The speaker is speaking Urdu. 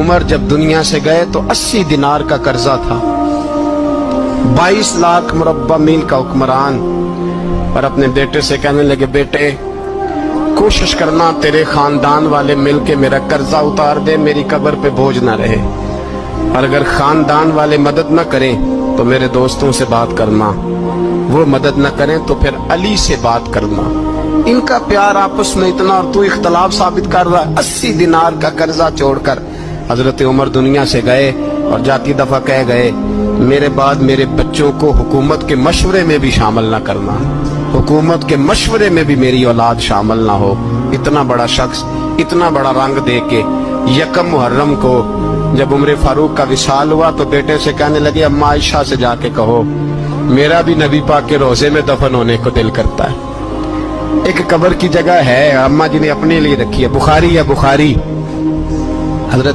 عمر جب دنیا سے گئے تو 80 دینار کا قرضہ تھا، 22 لاکھ مربع میل کا حکمران، اور اپنے بیٹے سے کہنے لگے بیٹے کوشش کرنا تیرے خاندان والے مل کے میرا قرضہ اتار دے، میری قبر پہ بوجھ نہ رہے، اور اگر خاندان والے مدد نہ کریں تو میرے دوستوں سے بات کرنا، وہ مدد نہ کریں تو پھر علی سے بات کرنا۔ ان کا پیار آپس میں اتنا، اور تو اختلاف ثابت کر رہا ہے۔ 80 دینار کا قرضہ چھوڑ کر حضرت عمر دنیا سے گئے اور جاتی دفعہ کہہ گئے میرے بعد میرے بچوں کو حکومت کے مشورے میں بھی شامل نہ کرنا، حکومت کے مشورے میں بھی میری اولاد شامل نہ ہو۔ اتنا بڑا شخص اتنا بڑا رنگ دے کے یکم محرم کو جب عمر فاروق کا وصال ہوا تو بیٹے سے کہنے لگے اماں عائشہ سے جا کے کہو میرا بھی نبی پاک کے روضے میں دفن ہونے کو دل کرتا ہے۔ ایک قبر کی جگہ ہے اماں جی نے اپنے لیے رکھی ہے، بخاری ہے، بخاری، حضرت